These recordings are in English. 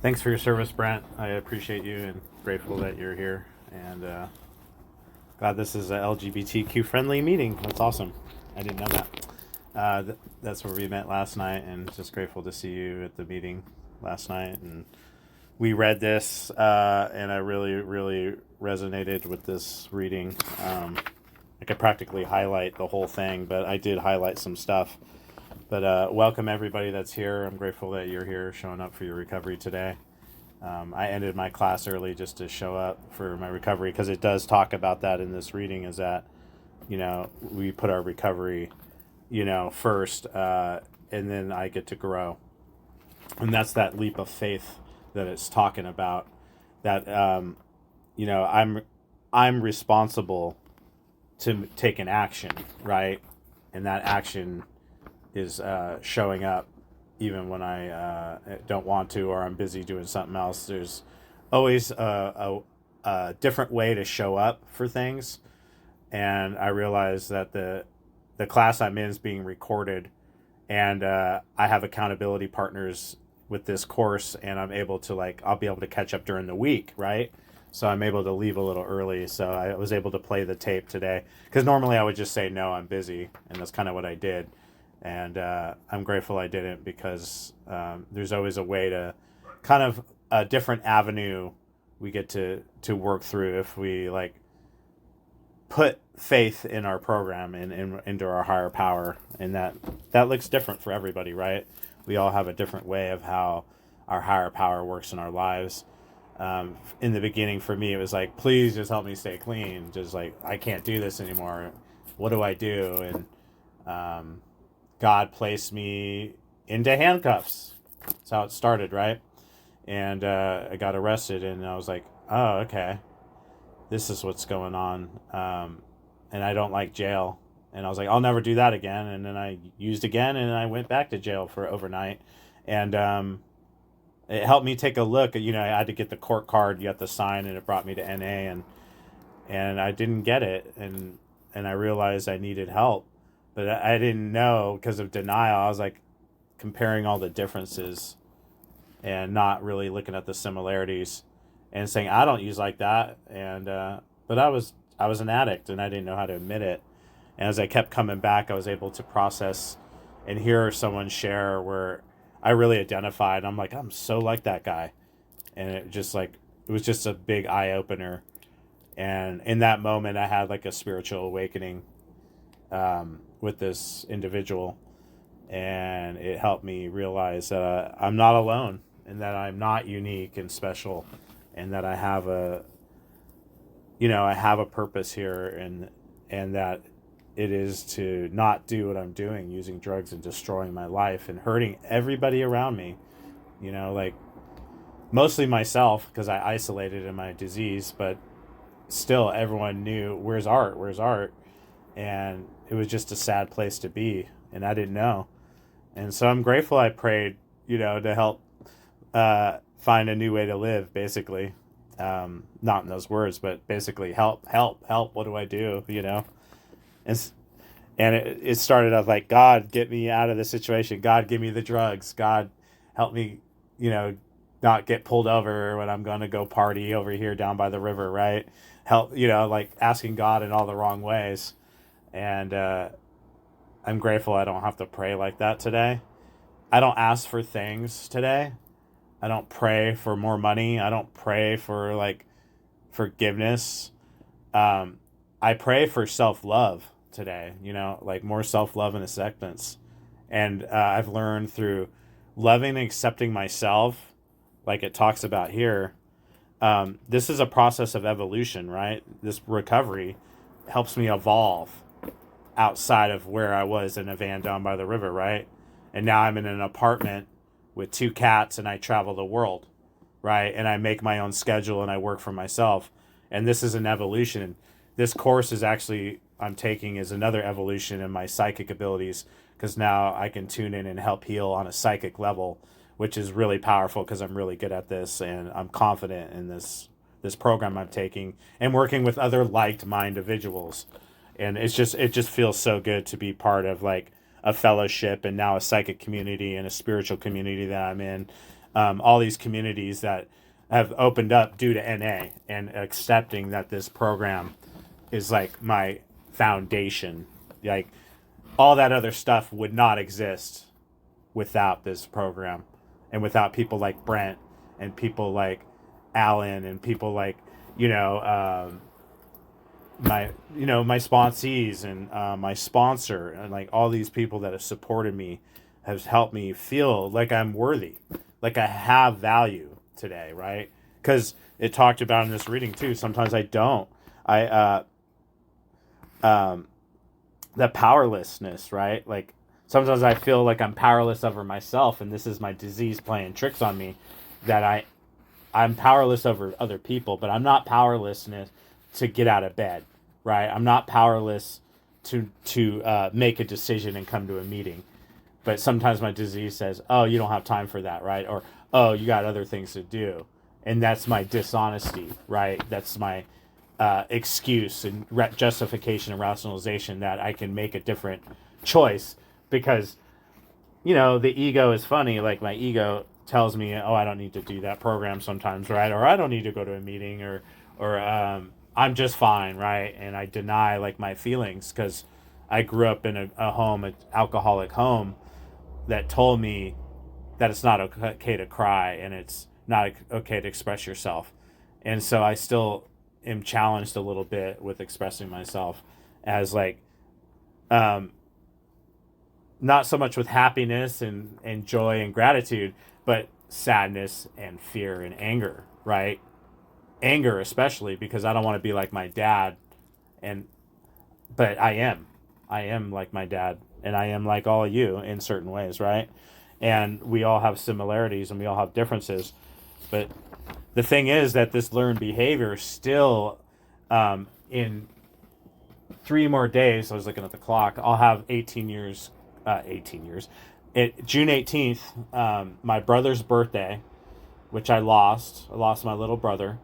Thanks for your service, Brent. I appreciate you and grateful that you're here. And glad this is a LGBTQ friendly meeting. That's awesome. I didn't know that. That's where we met last night, and just grateful to see you at the meeting last night. And we read this, and I really, really resonated with this reading. I could practically highlight the whole thing, but I did highlight some stuff. But welcome everybody that's here. I'm grateful that you're here, showing up for your recovery today. I ended my class early just to show up for my recovery because it does talk about that in this reading. Is that we put our recovery first, and then I get to grow, and that's that leap of faith that it's talking about. That I'm responsible to take an action, right, and that action is showing up even when I don't want to or I'm busy doing something else. There's always a different way to show up for things. And I realize that the class I'm in is being recorded, and I have accountability partners with this course, and I'm able to I'll be able to catch up during the week, right? So I'm able to leave a little early. So I was able to play the tape today because normally I would just say, no, I'm busy. And that's kind of what I did. And I'm grateful I didn't because there's always a way to kind of a different avenue we get to work through if we put faith in our program and into our higher power. And that looks different for everybody, right? We all have a different way of how our higher power works in our lives. In the beginning for me, it was like, please just help me stay clean. Just I can't do this anymore. What do I do? And God placed me into handcuffs. That's how it started, right? And I got arrested, and I was like, oh, okay, this is what's going on. And I don't like jail. And I was like, I'll never do that again. And then I used again, and I went back to jail for overnight. And it helped me take a look. I had to get the court card. You have to sign, and it brought me to NA, and I didn't get it. And I realized I needed help. But I didn't know because of denial. I was comparing all the differences and not really looking at the similarities and saying I don't use like that. And but I was an addict, and I didn't know how to admit it. And as I kept coming back, I was able to process and hear someone share where I really identified. I'm like, I'm so like that guy, and it was just a big eye opener. And in that moment, I had a spiritual awakening with this individual, and it helped me realize that I'm not alone, and that I'm not unique and special, and that I have a purpose here, and that it is to not do what I'm doing, using drugs and destroying my life and hurting everybody around me. Mostly myself because I isolated in my disease, but still everyone knew where's art, and it was just a sad place to be, and I didn't know. And so I'm grateful I prayed, to help find a new way to live, basically. Not in those words, but basically help. What do I do? And it started off like, God, get me out of this situation. God, give me the drugs. God, help me, not get pulled over when I'm going to go party over here down by the river, right? Help, asking God in all the wrong ways. And I'm grateful I don't have to pray like that today. I don't ask for things today. I don't pray for more money. I don't pray for forgiveness. I pray for self-love today, more self-love and acceptance. And I've learned through loving and accepting myself, like it talks about here. This is a process of evolution, right? This recovery helps me evolve outside of where I was in a van down by the river, right? And now I'm in an apartment with 2 cats, and I travel the world, right? And I make my own schedule, and I work for myself. And this is an evolution. This course is actually I'm taking is another evolution in my psychic abilities, because now I can tune in and help heal on a psychic level, which is really powerful because I'm really good at this, and I'm confident in this program I'm taking and working with other liked mind individuals. And it just feels so good to be part of a fellowship, and now a psychic community and a spiritual community that I'm in. all these communities that have opened up due to NA and accepting that this program is like my foundation. Like all that other stuff would not exist without this program and without people like Brent and people like Alan and people like, my sponsees and my sponsor and like all these people that have supported me has helped me feel like I'm worthy, like I have value today, right? Because it talked about in this reading too, sometimes I don't. That powerlessness, right? Like sometimes I feel like I'm powerless over myself, and this is my disease playing tricks on me, that I'm powerless over other people, but I'm not powerlessness to get out of bed, right? I'm not powerless to make a decision and come to a meeting. But sometimes my disease says, oh, you don't have time for that, right? Or, oh, you got other things to do. And that's my dishonesty, right? That's my excuse and justification and rationalization that I can make a different choice because, the ego is funny. Like my ego tells me, oh, I don't need to do that program sometimes, right? Or I don't need to go to a meeting or I'm just fine, right? And I deny like my feelings because I grew up in a home, an alcoholic home that told me that it's not okay to cry and it's not okay to express yourself. And so I still am challenged a little bit with expressing myself as like, not so much with happiness and joy and gratitude, but sadness and fear and anger, right? Anger, especially because I don't want to be like my dad. But I am like my dad and I am like all of you in certain ways, right? And we all have similarities and we all have differences. But the thing is that this learned behavior still, in 3 more days, I was looking at the clock, I'll have 18 years. June 18th, my brother's birthday, which I lost my little brother.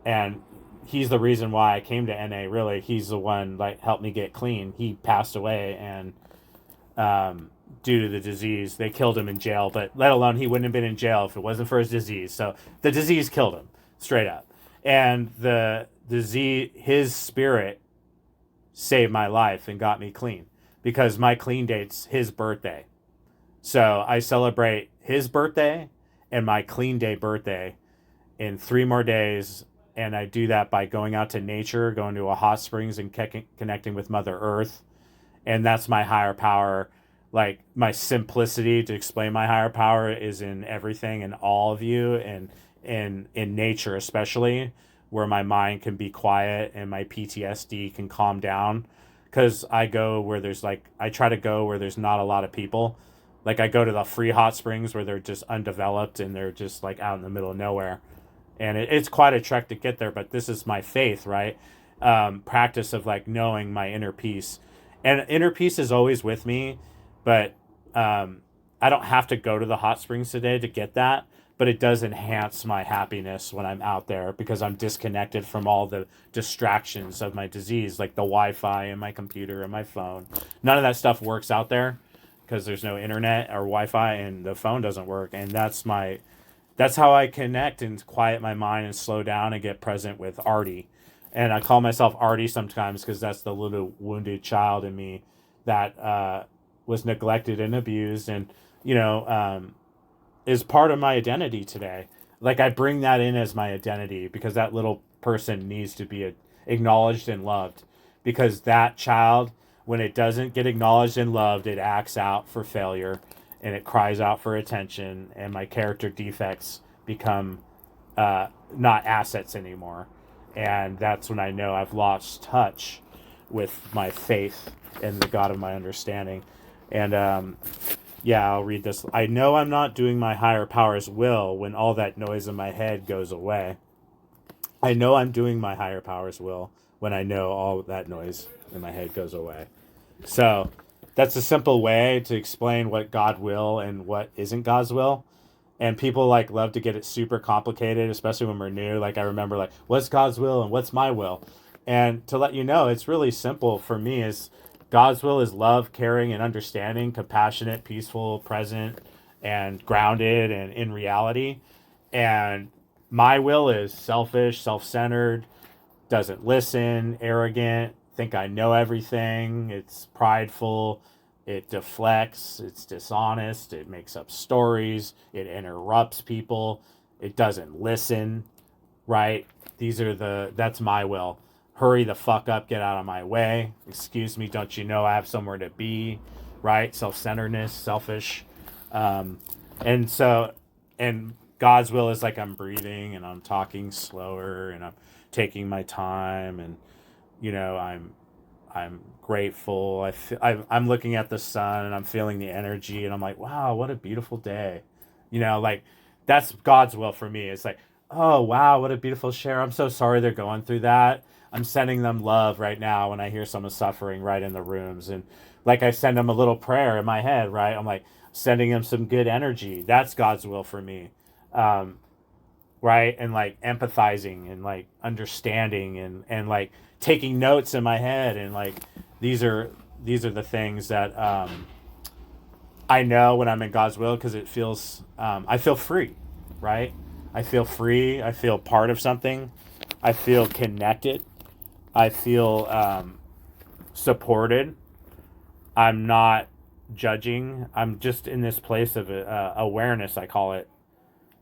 And he's the reason why I came to NA, really. He's the one like helped me get clean. He passed away and due to the disease. They killed him in jail, but let alone he wouldn't have been in jail if it wasn't for his disease. So the disease killed him, straight up. And the disease, his spirit saved my life and got me clean because my clean date's his birthday. So I celebrate his birthday and my clean day birthday in 3 more days. And I do that by going out to nature, going to a hot springs and connecting with Mother Earth. And that's my higher power. Like my simplicity to explain my higher power is in everything and all of you and in nature, especially where my mind can be quiet and my PTSD can calm down. Cause I try to go where there's not a lot of people. Like I go to the free hot springs where they're just undeveloped and they're just like out in the middle of nowhere. And it's quite a trek to get there, but this is my faith, right? Practice of like knowing my inner peace. And inner peace is always with me, but I don't have to go to the hot springs today to get that, but it does enhance my happiness when I'm out there because I'm disconnected from all the distractions of my disease, like the Wi-Fi and my computer and my phone. None of that stuff works out there because there's no internet or Wi-Fi and the phone doesn't work. And that's how I connect and quiet my mind and slow down and get present with Artie. And I call myself Artie sometimes because that's the little wounded child in me that was neglected and abused and, is part of my identity today. Like I bring that in as my identity because that little person needs to be acknowledged and loved. Because that child, when it doesn't get acknowledged and loved, it acts out for failure. And it cries out for attention, and my character defects become not assets anymore. And that's when I know I've lost touch with my faith and the God of my understanding. And I'll read this. I know I'm not doing my higher power's will when all that noise in my head goes away. I know I'm doing my higher power's will when I know all that noise in my head goes away. So that's a simple way to explain what God will and what isn't God's will. And people like love to get it super complicated, especially when we're new. Like I remember like, what's God's will and what's my will? And to let you know, it's really simple for me is God's will is love, caring, and understanding, compassionate, peaceful, present, and grounded and in reality. And my will is selfish, self-centered, doesn't listen, arrogant, think I know everything. It's prideful. It deflects. It's dishonest. It makes up stories. It interrupts people. It doesn't listen, right? That's my will. Hurry the fuck up, get out of my way. Excuse me, don't you know I have somewhere to be, right? Self-centeredness, selfish. Um, and so, and God's will is like I'm breathing and I'm talking slower and I'm taking my time, and I'm grateful. I'm looking at the sun and I'm feeling the energy and I'm like, wow, what a beautiful day. Like that's God's will for me. It's like, oh wow, what a beautiful share. I'm so sorry they're going through that. I'm sending them love right now when I hear someone suffering right in the rooms, and like I send them a little prayer in my head, right? I'm like sending them some good energy. That's God's will for me. Um, right, and like empathizing and like understanding and like taking notes in my head, and like these are the things that I know when I'm in God's will, because it feels I feel free, right? I feel free. I feel part of something. I feel connected. I feel supported. I'm not judging. I'm just in this place of awareness, I call it.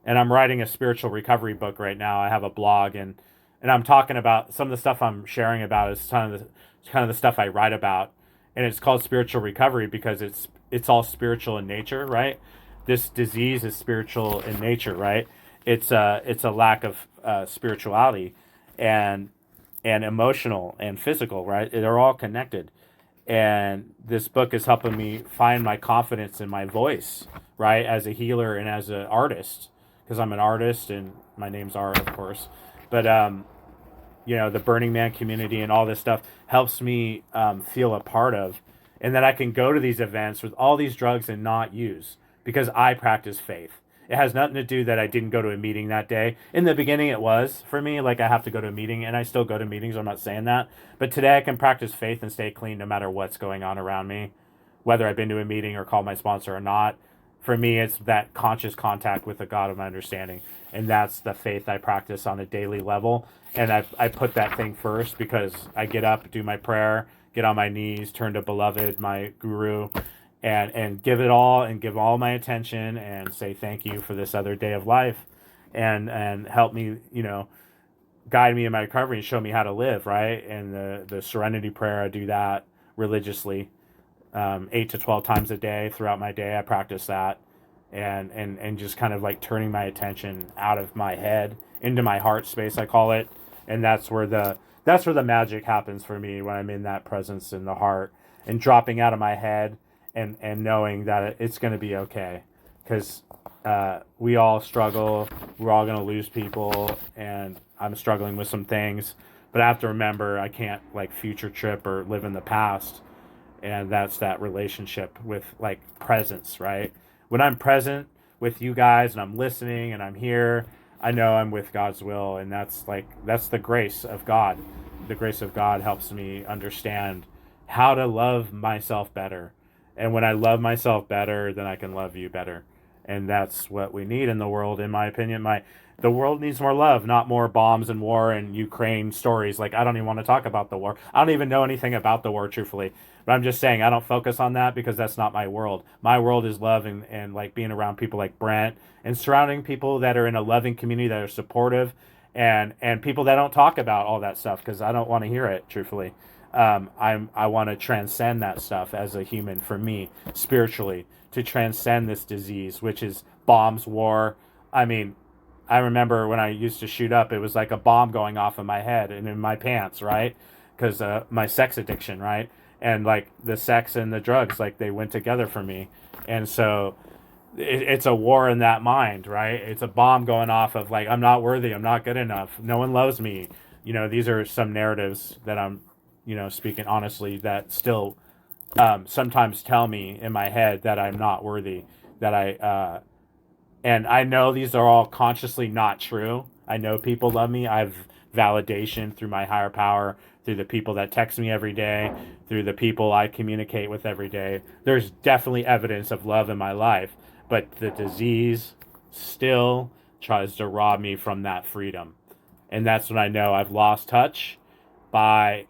And I'm writing a spiritual recovery book right now. I have a blog, and I'm talking about some of the stuff I'm sharing about is kind of the stuff I write about, and it's called spiritual recovery because it's all spiritual in nature, right? This disease is spiritual in nature, right? It's a lack of spirituality, and emotional and physical, right? They're all connected. And this book is helping me find my confidence in my voice, right? As a healer and as an artist, because I'm an artist and my name's Art, of course. But the Burning Man community and all this stuff helps me feel a part of, and that I can go to these events with all these drugs and not use, because I practice faith. It has nothing to do that I didn't go to a meeting that day. In the beginning, it was for me, like I have to go to a meeting, and I still go to meetings. I'm not saying that. But today I can practice faith and stay clean no matter what's going on around me, whether I've been to a meeting or called my sponsor or not. For me, it's that conscious contact with the God of my understanding. And that's the faith I practice on a daily level. And I put that thing first, because I get up, do my prayer, get on my knees, turn to Beloved, my guru, and give it all, and give all my attention, and say thank you for this other day of life, and help me, guide me in my recovery and show me how to live, right? And the serenity prayer, I do that religiously, 8 to 12 times a day throughout my day. I practice that, and just kind of like turning my attention out of my head into my heart space, I call it. And that's where the magic happens for me, when I'm in that presence in the heart, and dropping out of my head, and knowing that it's going to be okay, because we all struggle. We're all going to lose people, and I'm struggling with some things, but I have to remember I can't like future trip or live in the past. And that's that relationship with like presence, right? When I'm present with you guys and I'm listening and I'm here, I know I'm with God's will, and that's the grace of God. The grace of God helps me understand how to love myself better. And when I love myself better, then I can love you better. And that's what we need in the world, in my opinion. The world needs more love, not more bombs and war and Ukraine stories. Like, I don't even want to talk about the war. I don't even know anything about the war, truthfully. But I'm just saying I don't focus on that, because that's not my world. My world is love, and like being around people like Brent, and surrounding people that are in a loving community, that are supportive, and people that don't talk about all that stuff, because I don't want to hear it, truthfully. I want to transcend that stuff as a human, for me, spiritually, to transcend this disease, which is bombs, war. I mean, I remember when I used to shoot up, it was like a bomb going off in my head and in my pants, right? Because my sex addiction, right? And like the sex and the drugs, like they went together for me. And so it's a war in that mind, right? It's a bomb going off of like, I'm not worthy, I'm not good enough, no one loves me. These are some narratives that I'm, speaking honestly, that still sometimes tell me in my head that I'm not worthy, and I know these are all consciously not true. I know people love me. I have validation through my higher power, through the people that text me every day, through the people I communicate with every day. There's definitely evidence of love in my life. but the disease still tries to rob me from that freedom. And that's when I know I've lost touch by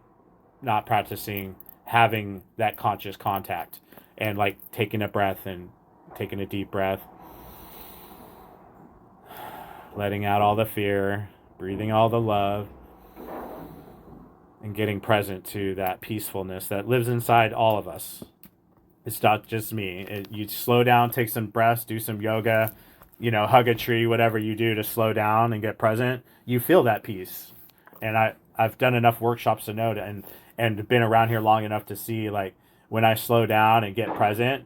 not practicing having that conscious contact and like taking a breath and taking a deep breath, letting out all the fear, breathing all the love, and getting present to that peacefulness that lives inside all of us. It's not just me. You slow down, take some breaths, do some yoga, hug a tree, whatever you do to slow down and get present. You feel that peace. And I've done enough workshops to know and been around here long enough to see, like, when I slow down and get present,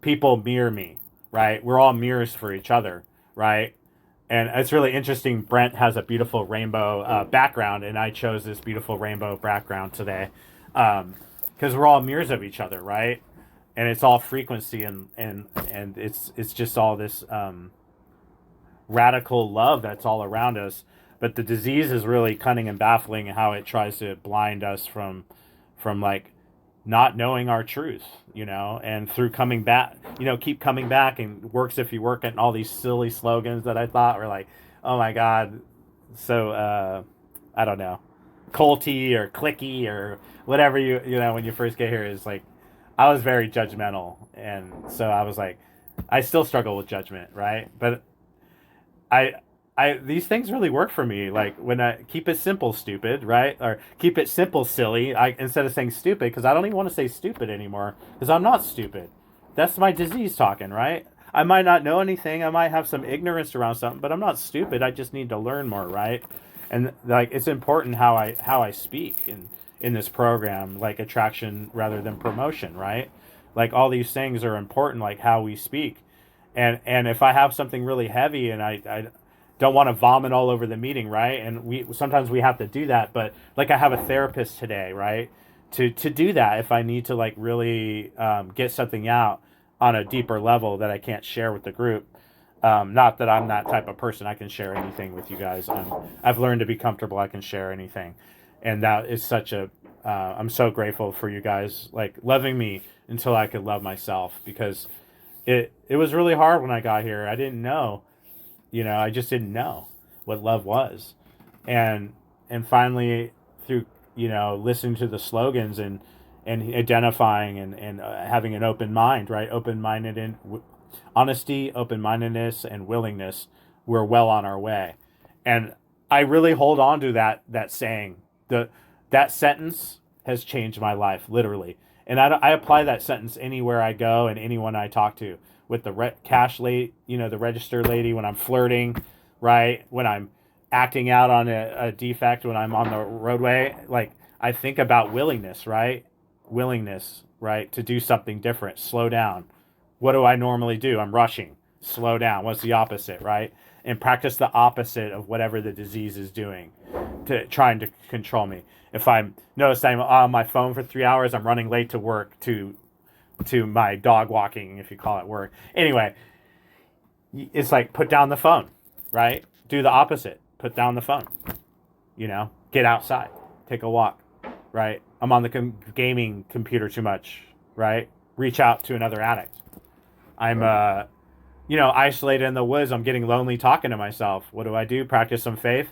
people mirror me, right? We're all mirrors for each other, right? And it's really interesting. Brent has a beautiful rainbow background, and I chose this beautiful rainbow background today because we're all mirrors of each other, right? And it's all frequency, and it's just all this radical love that's all around us. But the disease is really cunning and baffling how it tries to blind us from like not knowing our truth, and through coming back, keep coming back, and works if you work at all these silly slogans that I thought were like, oh my God, so I don't know, culty or clicky or whatever when you first get here is like, I was very judgmental, and so I was like, I still struggle with judgment, right? But these things really work for me. Like when I keep it simple, stupid, right? Or keep it simple, silly. Instead of saying stupid, because I don't even want to say stupid anymore, because I'm not stupid. That's my disease talking, right? I might not know anything. I might have some ignorance around something, but I'm not stupid. I just need to learn more, right? And like it's important how I speak in this program, like attraction rather than promotion, right? Like all these things are important, like how we speak. And if I have something really heavy and I don't want to vomit all over the meeting, right? And sometimes we have to do that, but like I have a therapist today, right? To do that if I need to like really get something out on a deeper level that I can't share with the group. Not that I'm that type of person. I can share anything with you guys. I've learned to be comfortable. I can share anything. And that is such I'm so grateful for you guys, like loving me until I could love myself, because it was really hard when I got here. I didn't know. I just didn't know what love was. And finally through, listening to the slogans and identifying and having an open mind, right? Open-minded and honesty, open-mindedness, and willingness, we're well on our way. And I really hold on to that saying. That sentence has changed my life, literally. And I apply that sentence anywhere I go and anyone I talk to. With the cash lady, the register lady, when I'm flirting, right? When I'm acting out on a defect, when I'm on the roadway, like I think about willingness, right? Willingness, right? To do something different, slow down. What do I normally do? I'm rushing, slow down. What's the opposite, right? And practice the opposite of whatever the disease is doing to trying to control me. If I'm on my phone for 3 hours, I'm running late to work to my dog walking, if you call it work. Anyway, it's like put down the phone, right? Do the opposite. Put down the phone. Get outside. Take a walk, right? I'm on the gaming computer too much, right? Reach out to another addict. I'm, isolated in the woods. I'm getting lonely talking to myself. What do? Practice some faith.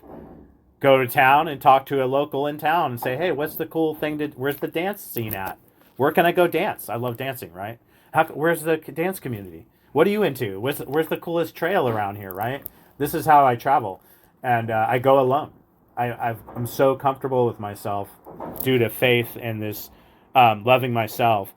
Go to town and talk to a local in town and say, hey, what's the cool thing where's the dance scene at? Where can I go dance? I love dancing, right? Where's the dance community? What are you into? Where's the coolest trail around here, right? This is how I travel. And I go alone. I'm so comfortable with myself due to faith and this loving myself.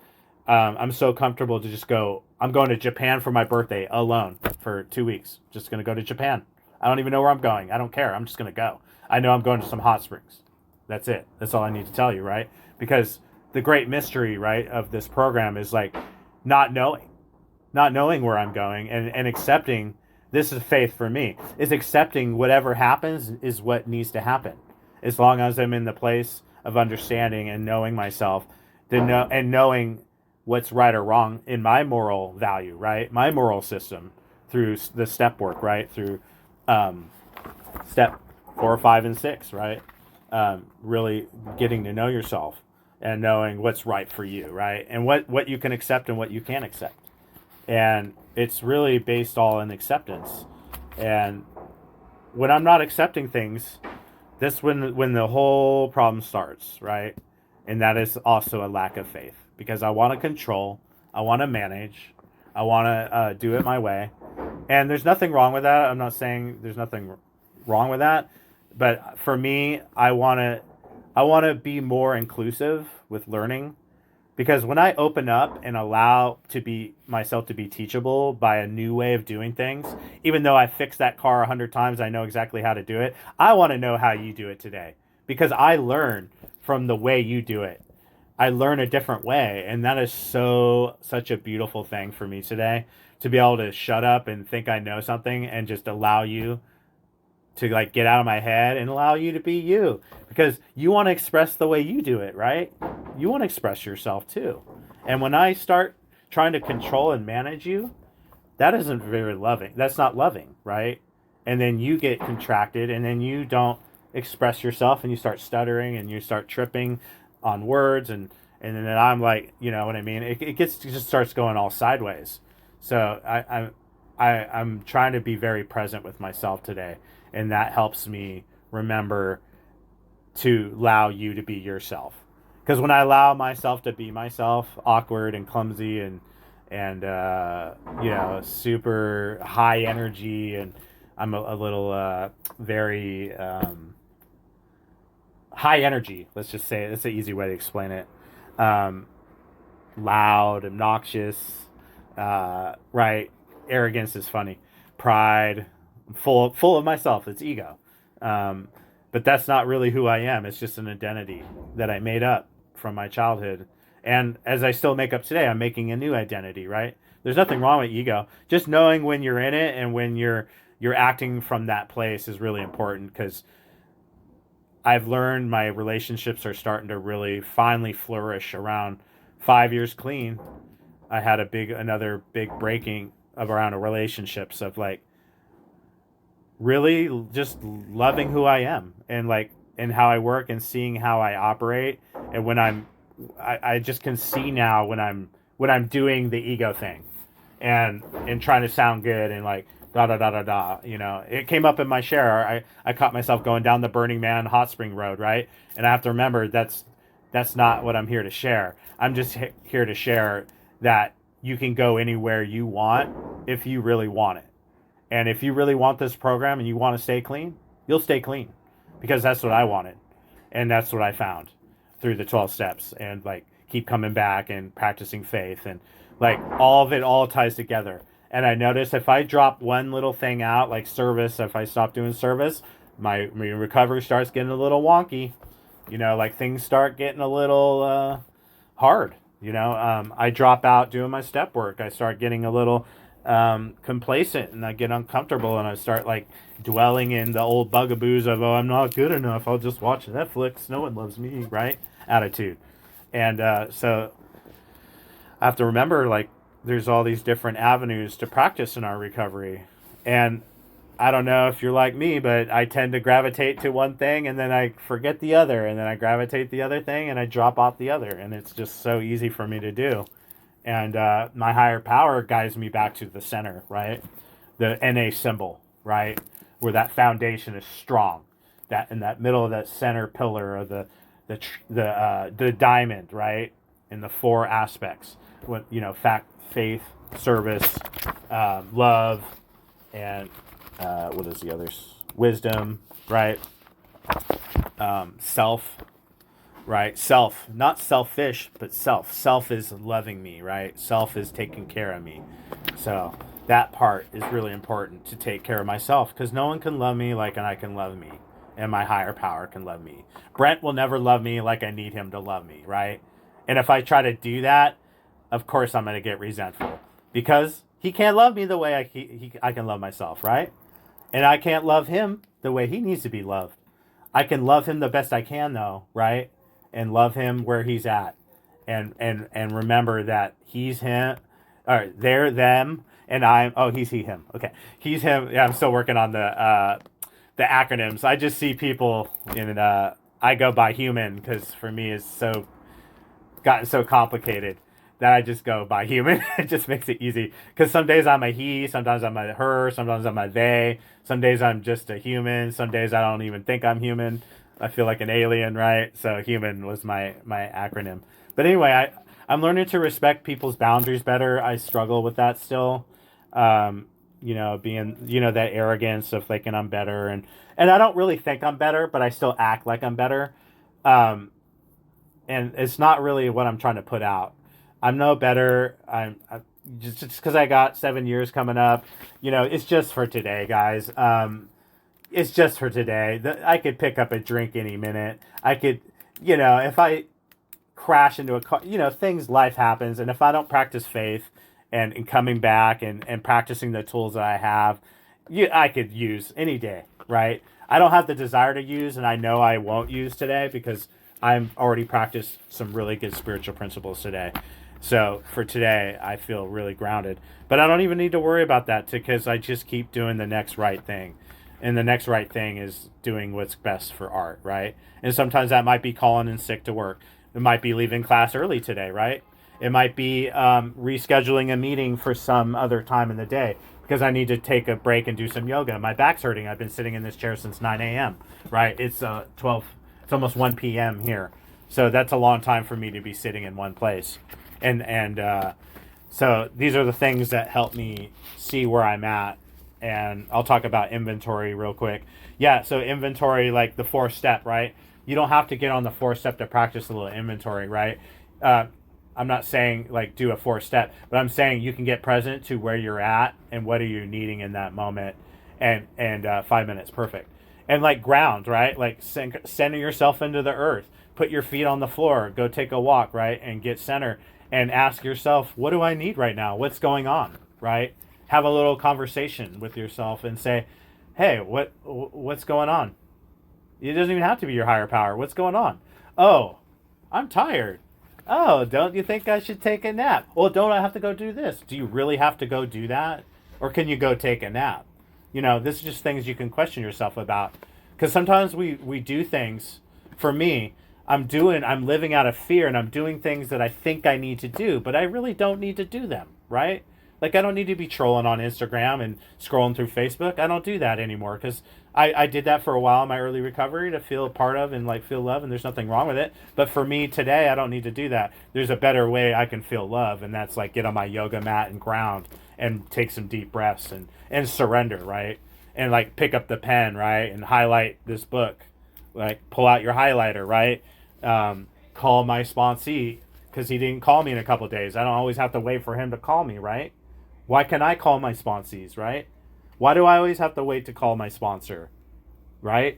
I'm so comfortable to just go. I'm going to Japan for my birthday alone for 2 weeks. Just going to go to Japan. I don't even know where I'm going. I don't care. I'm just going to go. I know I'm going to some hot springs. That's it. That's all I need to tell you, right? Because the great mystery, right, of this program is like not knowing where I'm going and accepting. This is faith for me, is accepting whatever happens is what needs to happen. As long as I'm in the place of understanding and knowing myself, and knowing what's right or wrong in my moral value, right? My moral system through the step work, right? Through step 4, 5, and 6, right? Really getting to know yourself and knowing what's right for you, right? And what you can accept and what you can't accept. And it's really based all in acceptance. And when I'm not accepting things, that's when the whole problem starts, right? And that is also a lack of faith, because I want to control, I want to manage, I want to do it my way, and there's nothing wrong with that. I'm not saying there's nothing wrong with that, but for me, I want to be more inclusive with learning, because when I open up and allow to be myself to be teachable by a new way of doing things, even though I fixed that car 100 times, I know exactly how to do it. I want to know how you do it today, because I learn from the way you do it. I learn a different way, and that is such a beautiful thing for me today, to be able to shut up and think I know something and just allow you to like get out of my head and allow you to be you, because you want to express the way you do it, right? You want to express yourself too. And when I start trying to control and manage you, that isn't very loving. That's not loving, right? And then you get contracted, and then you don't express yourself, and you start stuttering, and you start tripping on words, and then I'm like, you know what I mean? It just starts going all sideways. So I'm trying to be very present with myself today, and that helps me remember to allow you to be yourself. Because when I allow myself to be myself, awkward and clumsy and super high energy, and I'm a little very high energy. Let's just say that's an easy way to explain it. Um, Loud, obnoxious, right? Arrogance is funny. Pride, full of myself. It's ego. Um, but that's not really who I am. It's just an identity that I made up from my childhood. And as I still make up today, I'm making a new identity, right? There's nothing wrong with ego. Just knowing when you're in it and when you're acting from that place is really important, because I've learned my relationships are starting to really finally flourish around 5 years clean. I had another big breaking of around a relationships of like really just loving who I am, and like and how I work, and seeing how I operate, and I just can see now when I'm doing the ego thing, and trying to sound good, and like da da da da da. It came up in my share. I caught myself going down the Burning Man Hot Spring Road, right? And I have to remember that's not what I'm here to share. I'm just here to share that you can go anywhere you want if you really want it. And if you really want this program and you want to stay clean, you'll stay clean, because that's what I wanted. And that's what I found through the 12 steps, and like keep coming back and practicing faith, and like all of it all ties together. And I noticed if I drop one little thing out, like service, if I stop doing service, my recovery starts getting a little wonky. Like things start getting a little hard. I drop out doing my step work. I start getting a little complacent, and I get uncomfortable, and I start like dwelling in the old bugaboos of, oh, I'm not good enough, I'll just watch Netflix, no one loves me, right? Attitude. And so I have to remember, like, there's all these different avenues to practice in our recovery. And I don't know if you're like me, but I tend to gravitate to one thing, and then I forget the other, and then I gravitate the other thing, and I drop off the other, and it's just so easy for me to do. And my higher power guides me back to the center, right? The NA symbol, right? Where that foundation is strong. That in that middle of that center pillar of the diamond, right? In the four aspects, fact, faith, service, love, and what is the others? Wisdom, right? Self. Right? Self, not selfish, but self. Self is loving me, right? Self is taking care of me. So that part is really important, to take care of myself, because no one can love me like I can love me, and my higher power can love me. Brent will never love me like I need him to love me, right? And if I try to do that, of course I'm going to get resentful, because he can't love me the way I can love myself, right? And I can't love him the way he needs to be loved. I can love him the best I can, though, right? And love him where he's at, and remember that he's him, or they're them, and I'm he's he him. Okay, he's him. Yeah, I'm still working on the acronyms. I just see people in I go by human, because for me it's gotten so complicated. that I just go by human. It just makes it easy. Because some days I'm a he, sometimes I'm a her, sometimes I'm a they. Some days I'm just a human. Some days I don't even think I'm human. I feel like an alien, right? So human was my acronym. But anyway, I'm learning to respect people's boundaries better. I struggle with that still. Being, that arrogance of thinking I'm better. And I don't really think I'm better, but I still act like I'm better. And it's not really what I'm trying to put out. I'm no better. I just because I got 7 years coming up, it's just for today, guys. It's just for today. I could pick up a drink any minute. I could, if I crash into a car, life happens. And if I don't practice faith and coming back and practicing the tools that I have, I could use any day, right? I don't have the desire to use, and I know I won't use today because I've already practiced some really good spiritual principles today. So for today, I feel really grounded. But I don't even need to worry about that because I just keep doing the next right thing. And the next right thing is doing what's best for art, right? And sometimes that might be calling in sick to work. It might be leaving class early today, right? It might be rescheduling a meeting for some other time in the day because I need to take a break and do some yoga. My back's hurting. I've been sitting in this chair since 9 a.m., right? It's 12, it's almost 1 p.m. here. So that's a long time for me to be sitting in one place. So these are the things that help me see where I'm at. And I'll talk about inventory real quick. Yeah, so inventory, like the 4th step, right? You don't have to get on the 4th step to practice a little inventory, right? I'm not saying like do a 4th step, but I'm saying you can get present to where you're at and what are you needing in that moment. And 5 minutes, perfect. And like ground, right? Like center yourself into the earth. Put your feet on the floor. Go take a walk, right? And get center. And ask yourself, what do I need right now? What's going on, right? Have a little conversation with yourself and say, hey, what's going on? It doesn't even have to be your higher power. What's going on? Oh, I'm tired. Oh, don't you think I should take a nap? Well, don't I have to go do this? Do you really have to go do that? Or can you go take a nap? This is just things you can question yourself about. Because sometimes we do things. For me, I'm living out of fear and I'm doing things that I think I need to do, but I really don't need to do them, right? Like, I don't need to be trolling on Instagram and scrolling through Facebook. I don't do that anymore because I did that for a while in my early recovery to feel part of and, like, feel love, and there's nothing wrong with it. But for me today, I don't need to do that. There's a better way I can feel love, and that's, like, get on my yoga mat and ground and take some deep breaths and surrender, right? And, like, pick up the pen, right, and highlight this book. Like, pull out your highlighter, right? Call my sponsee because he didn't call me in a couple of days. I don't always have to wait for him to call me, right? Why can I call my sponsees, right? Why do I always have to wait to call my sponsor, right?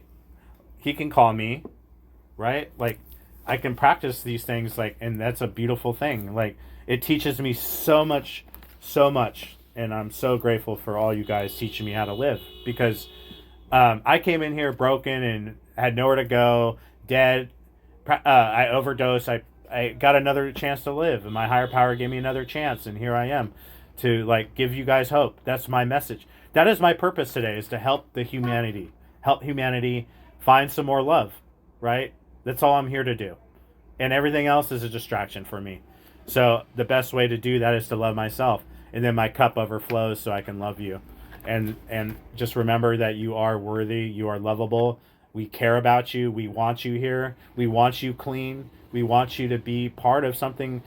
He can call me, right? Like, I can practice these things, like, and that's a beautiful thing. Like, it teaches me so much, and I'm so grateful for all you guys teaching me how to live because I came in here broken and had nowhere to go, dead. I overdosed. I got another chance to live, and my higher power gave me another chance, and here I am to, like, give you guys hope. That's my message. That is my purpose today, is to help humanity find some more love, right? That's all I'm here to do. And everything else is a distraction for me. So the best way to do that is to love myself, and then my cup overflows so I can love you. And just remember that you are worthy, you are lovable. We care about you. We want you here. We want you clean. We want you to be part of something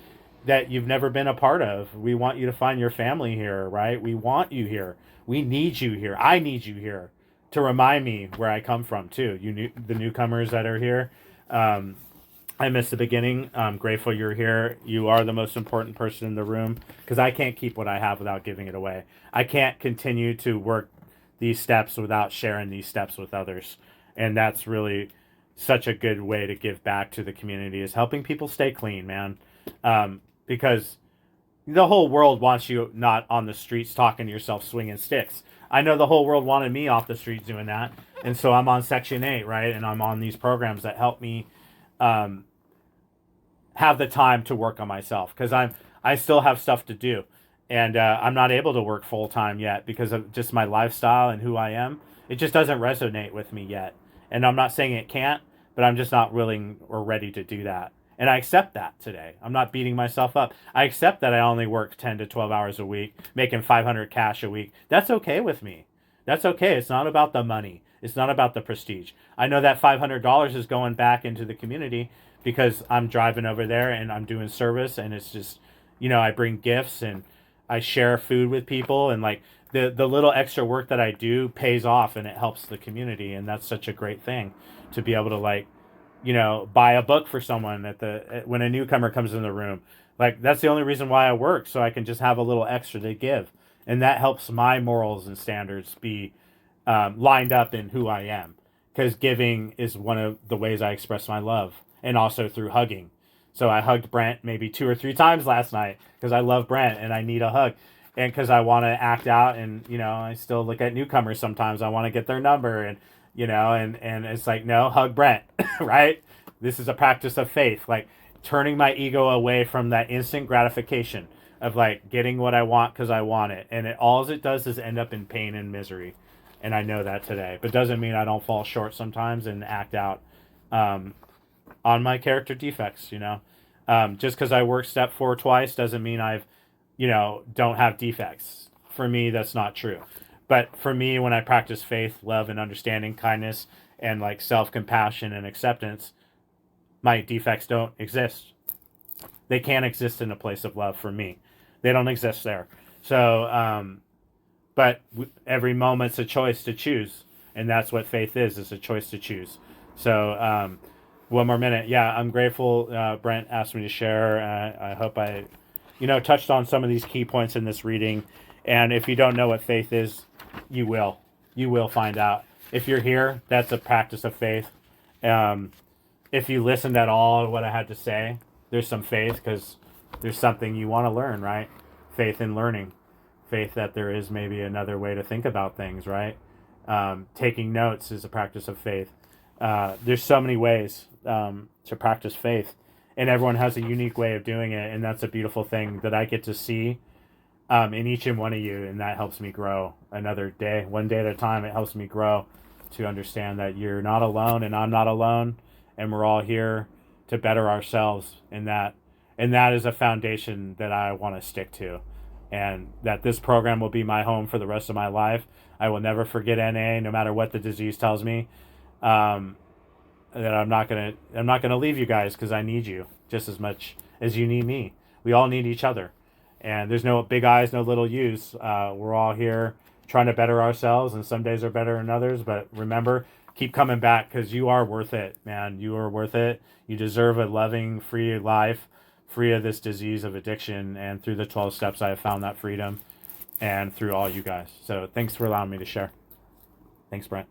that you've never been a part of. We want you to find your family here, right? We want you here. We need you here. I need you here to remind me where I come from too. The newcomers that are here. I missed the beginning. I'm grateful you're here. You are the most important person in the room because I can't keep what I have without giving it away. I can't continue to work these steps without sharing these steps with others. And that's really such a good way to give back to the community, is helping people stay clean, man. Because the whole world wants you not on the streets talking to yourself, swinging sticks. I know the whole world wanted me off the streets doing that. And so I'm on Section 8, right? And I'm on these programs that help me have the time to work on myself. Because I still have stuff to do. And I'm not able to work full time yet because of just my lifestyle and who I am. It just doesn't resonate with me yet. And I'm not saying it can't, but I'm just not willing or ready to do that. And I accept that today. I'm not beating myself up. I accept that I only work 10 to 12 hours a week, making 500 cash a week. That's okay with me. That's okay. It's not about the money. It's not about the prestige. I know that $500 is going back into the community because I'm driving over there and I'm doing service, and it's just, I bring gifts and I share food with people, and like the little extra work that I do pays off and it helps the community, and that's such a great thing to be able to buy a book for someone when a newcomer comes in the room. Like, that's the only reason why I work, so I can just have a little extra to give. And that helps my morals and standards be lined up in who I am. Because giving is one of the ways I express my love, and also through hugging. So I hugged Brent maybe 2 or 3 times last night because I love Brent and I need a hug. And because I want to act out, and, I still look at newcomers sometimes. I want to get their number, and and it's like, no, hug Brent, right? This is a practice of faith, like turning my ego away from that instant gratification of like getting what I want because I want it. And all it does is end up in pain and misery. And I know that today, but doesn't mean I don't fall short sometimes and act out on my character defects, just because I work step 4 twice doesn't mean I've, don't have defects. For me, that's not true. But for me, when I practice faith, love, and understanding, kindness, and like self-compassion and acceptance, my defects don't exist. They can't exist in a place of love for me. They don't exist there. So, but every moment's a choice to choose. And that's what faith is. It's a choice to choose. So, one more minute. Yeah, I'm grateful Brent asked me to share. I hope I, touched on some of these key points in this reading. And if you don't know what faith is, you will. You will find out. If you're here, that's a practice of faith. If you listened at all to what I had to say, there's some faith, because there's something you want to learn, right? Faith in learning. Faith that there is maybe another way to think about things, right? Taking notes is a practice of faith. There's so many ways to practice faith, and everyone has a unique way of doing it, and that's a beautiful thing that I get to see in each and one of you, and that helps me grow another day, one day at a time. It helps me grow to understand that you're not alone, and I'm not alone, and we're all here to better ourselves, and that is a foundation that I want to stick to, and that this program will be my home for the rest of my life. I will never forget NA, no matter what the disease tells me. That I'm not gonna leave you guys, because I need you just as much as you need me. We all need each other. And there's no big I's, no little U's. We're all here trying to better ourselves, and some days are better than others. But remember, keep coming back, because you are worth it, man. You are worth it. You deserve a loving, free life, free of this disease of addiction. And through the 12 steps, I have found that freedom, and through all you guys. So thanks for allowing me to share. Thanks, Brent.